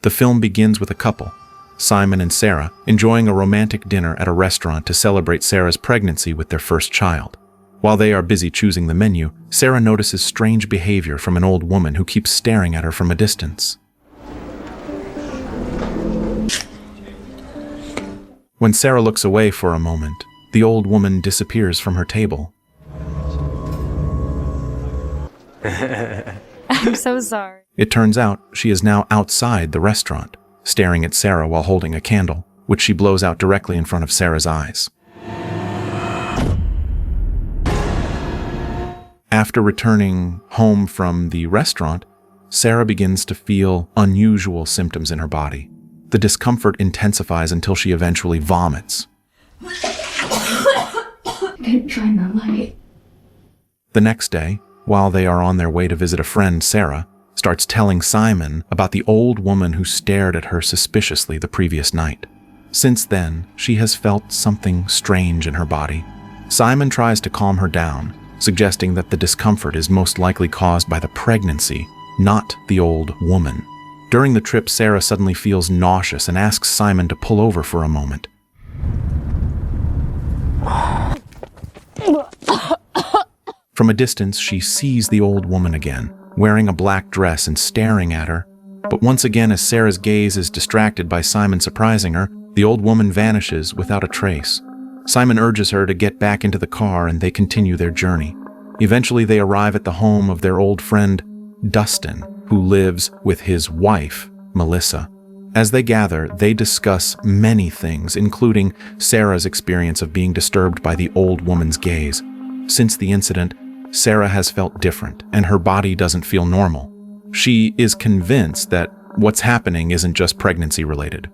The film begins with a couple, Simon and Sarah, enjoying a romantic dinner at a restaurant to celebrate Sarah's pregnancy with their first child. While they are busy choosing the menu, Sarah notices strange behavior from an old woman who keeps staring at her from a distance. When Sarah looks away for a moment, the old woman disappears from her table. I'm so sorry. It turns out she is now outside the restaurant, staring at Sarah while holding a candle, which she blows out directly in front of Sarah's eyes. After returning home from the restaurant, Sarah begins to feel unusual symptoms in her body. The discomfort intensifies until she eventually vomits. Didn't shine the light. The next day, while they are on their way to visit a friend, Sarah starts telling Simon about the old woman who stared at her suspiciously the previous night. Since then, she has felt something strange in her body. Simon tries to calm her down, suggesting that the discomfort is most likely caused by the pregnancy, not the old woman. During the trip, Sarah suddenly feels nauseous and asks Simon to pull over for a moment. From a distance, she sees the old woman again, wearing a black dress and staring at her. But once again, as Sarah's gaze is distracted by Simon surprising her, the old woman vanishes without a trace. Simon urges her to get back into the car and they continue their journey. Eventually, they arrive at the home of their old friend, Dustin, who lives with his wife, Melissa. As they gather, they discuss many things, including Sarah's experience of being disturbed by the old woman's gaze. Since the incident, Sarah has felt different, and her body doesn't feel normal. She is convinced that what's happening isn't just pregnancy-related.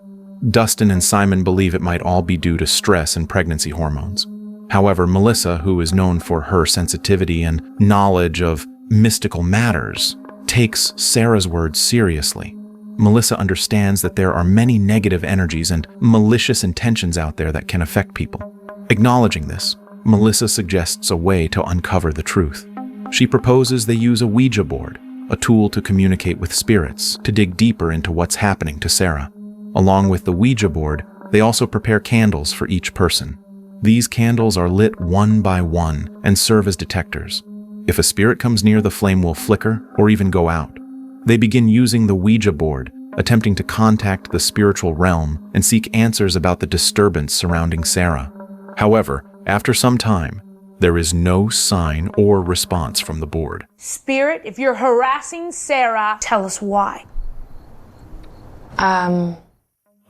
Dustin and Simon believe it might all be due to stress and pregnancy hormones. However, Melissa, who is known for her sensitivity and knowledge of mystical matters, takes Sarah's words seriously. Melissa understands that there are many negative energies and malicious intentions out there that can affect people. Acknowledging this, Melissa suggests a way to uncover the truth. She proposes they use a Ouija board, a tool to communicate with spirits, to dig deeper into what's happening to Sarah. Along with the Ouija board, they also prepare candles for each person. These candles are lit one by one and serve as detectors. If a spirit comes near, the flame will flicker or even go out. They begin using the Ouija board, attempting to contact the spiritual realm and seek answers about the disturbance surrounding Sarah. However, after some time, there is no sign or response from the board. Spirit, if you're harassing Sarah, tell us why.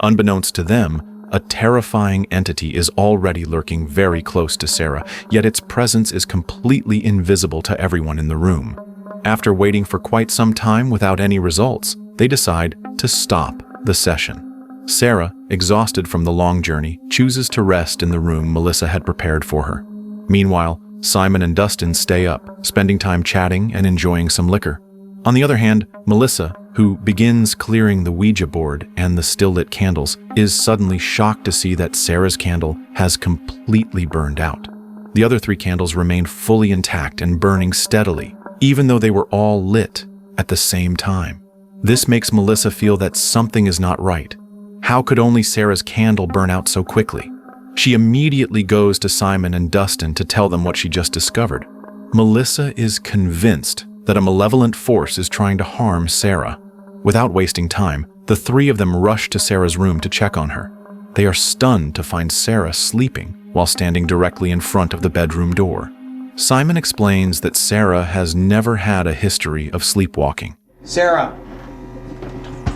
Unbeknownst to them, a terrifying entity is already lurking very close to Sarah, yet its presence is completely invisible to everyone in the room. After waiting for quite some time without any results, they decide to stop the session. Sarah, exhausted from the long journey, chooses to rest in the room Melissa had prepared for her. Meanwhile, Simon and Dustin stay up, spending time chatting and enjoying some liquor. On the other hand, Melissa, who begins clearing the Ouija board and the still-lit candles, is suddenly shocked to see that Sarah's candle has completely burned out. The other 3 candles remain fully intact and burning steadily, even though they were all lit at the same time. This makes Melissa feel that something is not right. How could only Sarah's candle burn out so quickly? She immediately goes to Simon and Dustin to tell them what she just discovered. Melissa is convinced that a malevolent force is trying to harm Sarah. Without wasting time, the 3 of them rush to Sarah's room to check on her. They are stunned to find Sarah sleeping while standing directly in front of the bedroom door. Simon explains that Sarah has never had a history of sleepwalking. Sarah!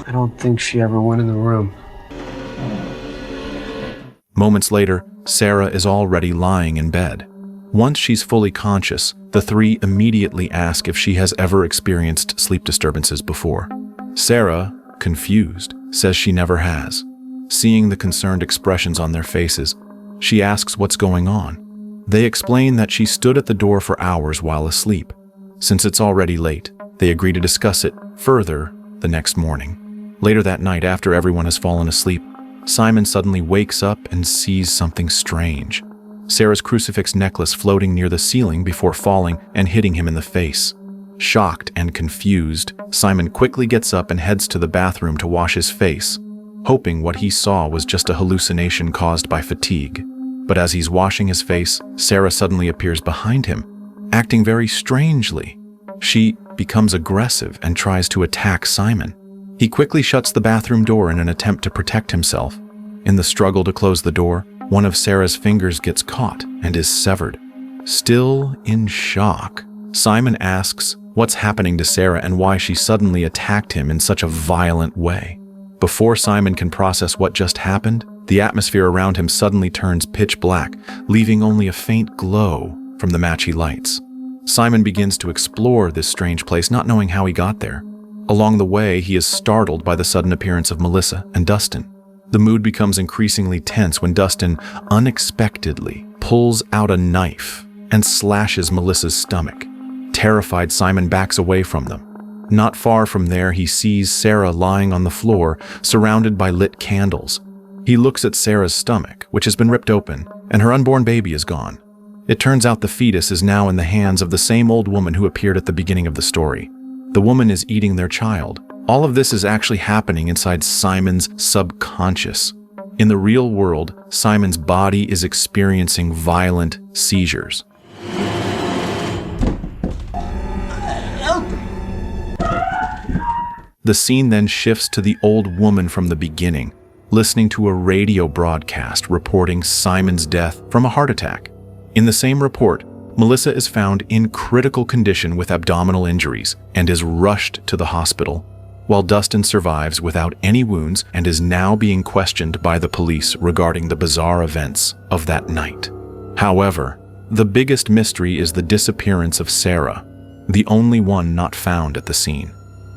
I don't think she ever went in the room. Moments later, Sarah is already lying in bed. Once she's fully conscious, the 3 immediately ask if she has ever experienced sleep disturbances before. Sarah, confused, says she never has. Seeing the concerned expressions on their faces, she asks what's going on. They explain that she stood at the door for hours while asleep. Since it's already late, they agree to discuss it further the next morning. Later that night, after everyone has fallen asleep, Simon suddenly wakes up and sees something strange. Sarah's crucifix necklace floating near the ceiling before falling and hitting him in the face. Shocked and confused, Simon quickly gets up and heads to the bathroom to wash his face, hoping what he saw was just a hallucination caused by fatigue. But as he's washing his face, Sarah suddenly appears behind him, acting very strangely. She becomes aggressive and tries to attack Simon. He quickly shuts the bathroom door in an attempt to protect himself. In the struggle to close the door, one of Sarah's fingers gets caught and is severed. Still in shock, Simon asks what's happening to Sarah and why she suddenly attacked him in such a violent way. Before Simon can process what just happened, the atmosphere around him suddenly turns pitch black, leaving only a faint glow from the match he lights. Simon begins to explore this strange place, not knowing how he got there. Along the way, he is startled by the sudden appearance of Melissa and Dustin. The mood becomes increasingly tense when Dustin unexpectedly pulls out a knife and slashes Melissa's stomach. Terrified, Simon backs away from them. Not far from there, he sees Sarah lying on the floor, surrounded by lit candles. He looks at Sarah's stomach, which has been ripped open, and her unborn baby is gone. It turns out the fetus is now in the hands of the same old woman who appeared at the beginning of the story. The woman is eating their child. All of this is actually happening inside Simon's subconscious. In the real world, Simon's body is experiencing violent seizures. The scene then shifts to the old woman from the beginning, listening to a radio broadcast reporting Simon's death from a heart attack. In the same report, Melissa is found in critical condition with abdominal injuries and is rushed to the hospital, while Dustin survives without any wounds and is now being questioned by the police regarding the bizarre events of that night. However, the biggest mystery is the disappearance of Sarah, the only one not found at the scene.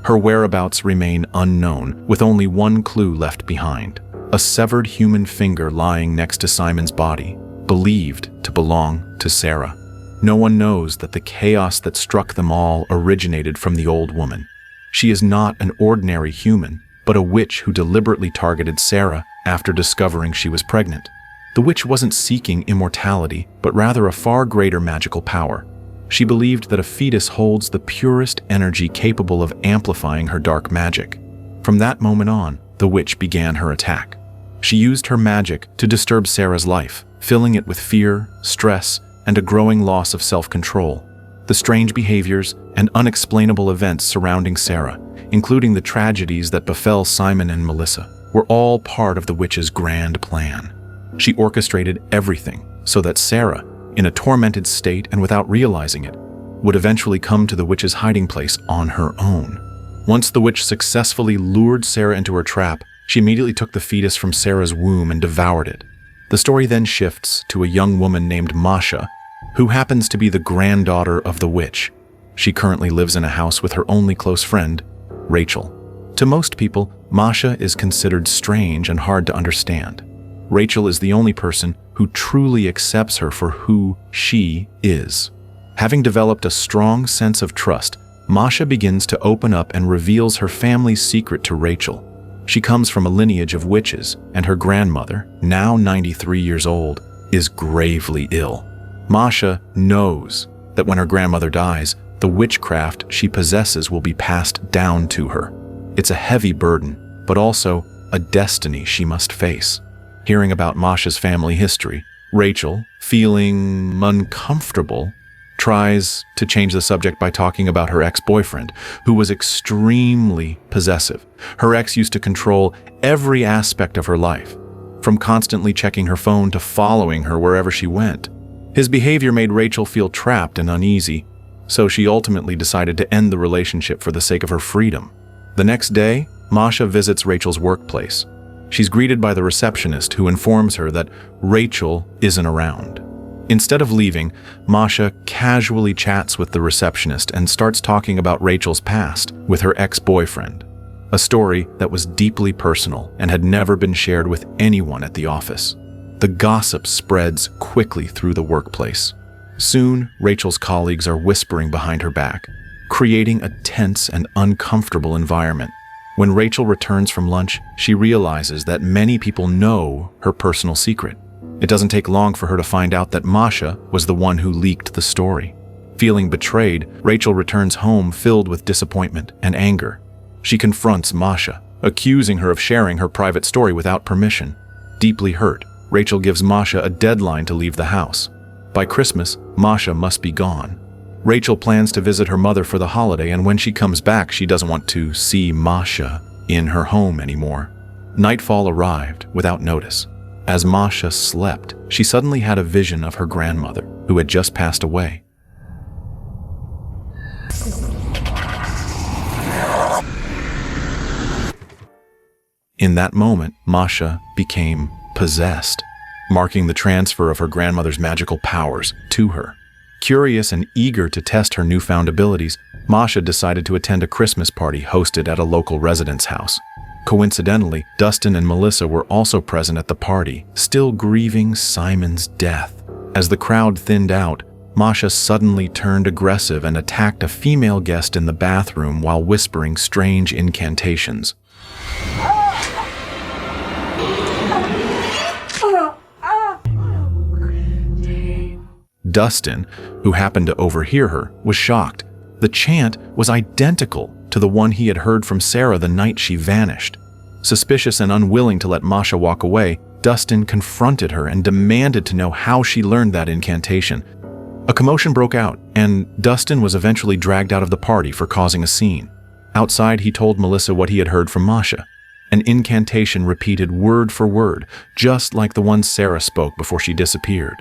Her whereabouts remain unknown, with only one clue left behind: a severed human finger lying next to Simon's body, believed to belong to Sarah. No one knows that the chaos that struck them all originated from the old woman. She is not an ordinary human, but a witch who deliberately targeted Sarah after discovering she was pregnant. The witch wasn't seeking immortality, but rather a far greater magical power. She believed that a fetus holds the purest energy capable of amplifying her dark magic. From that moment on, the witch began her attack. She used her magic to disturb Sarah's life, filling it with fear, stress, and a growing loss of self-control. The strange behaviors and unexplainable events surrounding Sarah, including the tragedies that befell Simon and Melissa, were all part of the witch's grand plan. She orchestrated everything so that Sarah, in a tormented state and without realizing it, would eventually come to the witch's hiding place on her own. Once the witch successfully lured Sarah into her trap, she immediately took the fetus from Sarah's womb and devoured it. The story then shifts to a young woman named Masha, who happens to be the granddaughter of the witch. She currently lives in a house with her only close friend, Rachel. To most people, Masha is considered strange and hard to understand. Rachel is the only person who truly accepts her for who she is. Having developed a strong sense of trust, Masha begins to open up and reveals her family's secret to Rachel. She comes from a lineage of witches, and her grandmother, now 93 years old, is gravely ill. Masha knows that when her grandmother dies, the witchcraft she possesses will be passed down to her. It's a heavy burden, but also a destiny she must face. Hearing about Masha's family history, Rachel, feeling uncomfortable, tries to change the subject by talking about her ex-boyfriend, who was extremely possessive. Her ex used to control every aspect of her life, from constantly checking her phone to following her wherever she went. His behavior made Rachel feel trapped and uneasy, so she ultimately decided to end the relationship for the sake of her freedom. The next day, Masha visits Rachel's workplace. She's greeted by the receptionist, who informs her that Rachel isn't around. Instead of leaving, Masha casually chats with the receptionist and starts talking about Rachel's past with her ex-boyfriend, a story that was deeply personal and had never been shared with anyone at the office. The gossip spreads quickly through the workplace. Soon, Rachel's colleagues are whispering behind her back, creating a tense and uncomfortable environment. When Rachel returns from lunch, she realizes that many people know her personal secret. It doesn't take long for her to find out that Masha was the one who leaked the story. Feeling betrayed, Rachel returns home filled with disappointment and anger. She confronts Masha, accusing her of sharing her private story without permission. Deeply hurt, Rachel gives Masha a deadline to leave the house. By Christmas, Masha must be gone. Rachel plans to visit her mother for the holiday, and when she comes back, she doesn't want to see Masha in her home anymore. Nightfall arrived without notice. As Masha slept, she suddenly had a vision of her grandmother, who had just passed away. In that moment, Masha became possessed, marking the transfer of her grandmother's magical powers to her. Curious and eager to test her newfound abilities, Masha decided to attend a Christmas party hosted at a local resident's house. Coincidentally, Dustin and Melissa were also present at the party, still grieving Simon's death. As the crowd thinned out, Masha suddenly turned aggressive and attacked a female guest in the bathroom while whispering strange incantations. Dustin, who happened to overhear her, was shocked. The chant was identical to the one he had heard from Sarah the night she vanished. Suspicious and unwilling to let Masha walk away, Dustin confronted her and demanded to know how she learned that incantation. A commotion broke out, and Dustin was eventually dragged out of the party for causing a scene. Outside, he told Melissa what he had heard from Masha. An incantation repeated word for word, just like the one Sarah spoke before she disappeared.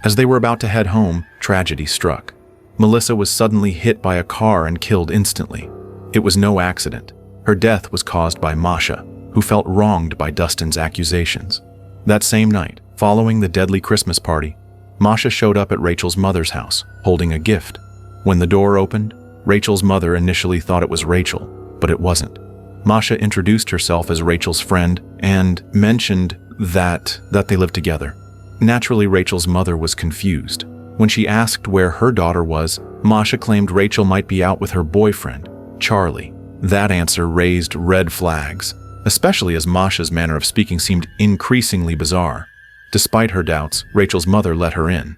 As they were about to head home, tragedy struck. Melissa was suddenly hit by a car and killed instantly. It was no accident. Her death was caused by Masha, who felt wronged by Dustin's accusations. That same night, following the deadly Christmas party, Masha showed up at Rachel's mother's house, holding a gift. When the door opened, Rachel's mother initially thought it was Rachel, but it wasn't. Masha introduced herself as Rachel's friend and mentioned that they lived together. Naturally, Rachel's mother was confused. When she asked where her daughter was, Masha claimed Rachel might be out with her boyfriend, Charlie. That answer raised red flags, especially as Masha's manner of speaking seemed increasingly bizarre. Despite her doubts, Rachel's mother let her in.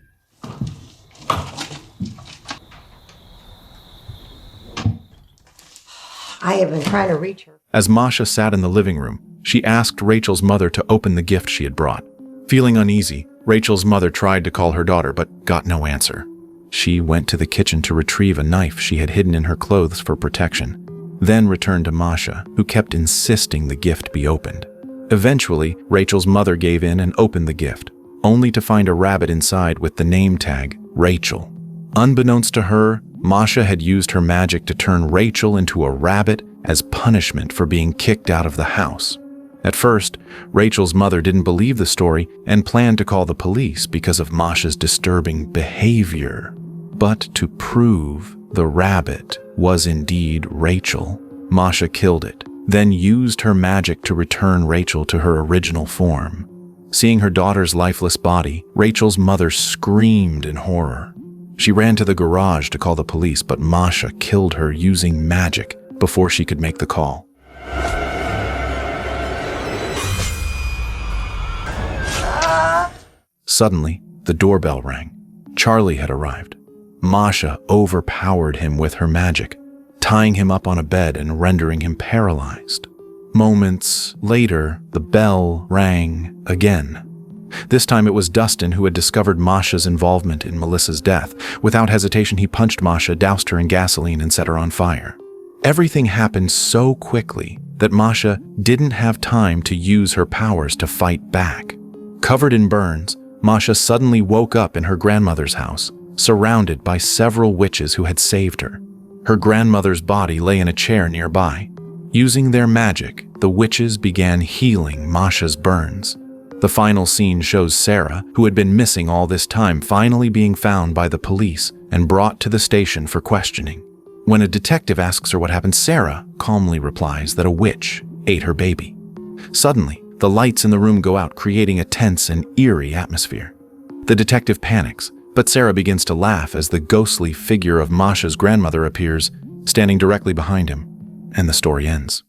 I have been trying to reach her. As Masha sat in the living room, she asked Rachel's mother to open the gift she had brought. Feeling uneasy, Rachel's mother tried to call her daughter but got no answer. She went to the kitchen to retrieve a knife she had hidden in her clothes for protection, then returned to Masha, who kept insisting the gift be opened. Eventually, Rachel's mother gave in and opened the gift, only to find a rabbit inside with the name tag, Rachel. Unbeknownst to her, Masha had used her magic to turn Rachel into a rabbit as punishment for being kicked out of the house. At first, Rachel's mother didn't believe the story and planned to call the police because of Masha's disturbing behavior. But to prove the rabbit was indeed Rachel, Masha killed it, then used her magic to return Rachel to her original form. Seeing her daughter's lifeless body, Rachel's mother screamed in horror. She ran to the garage to call the police, but Masha killed her using magic before she could make the call. Suddenly, the doorbell rang. Charlie had arrived. Masha overpowered him with her magic, tying him up on a bed and rendering him paralyzed. Moments later, the bell rang again. This time it was Dustin who had discovered Masha's involvement in Melissa's death. Without hesitation, he punched Masha, doused her in gasoline, and set her on fire. Everything happened so quickly that Masha didn't have time to use her powers to fight back. Covered in burns, Masha suddenly woke up in her grandmother's house, surrounded by several witches who had saved her. Her grandmother's body lay in a chair nearby. Using their magic, the witches began healing Masha's burns. The final scene shows Sarah, who had been missing all this time, finally being found by the police and brought to the station for questioning. When a detective asks her what happened, Sarah calmly replies that a witch ate her baby. Suddenly, the lights in the room go out, creating a tense and eerie atmosphere. The detective panics, but Sarah begins to laugh as the ghostly figure of Masha's grandmother appears, standing directly behind him, and the story ends.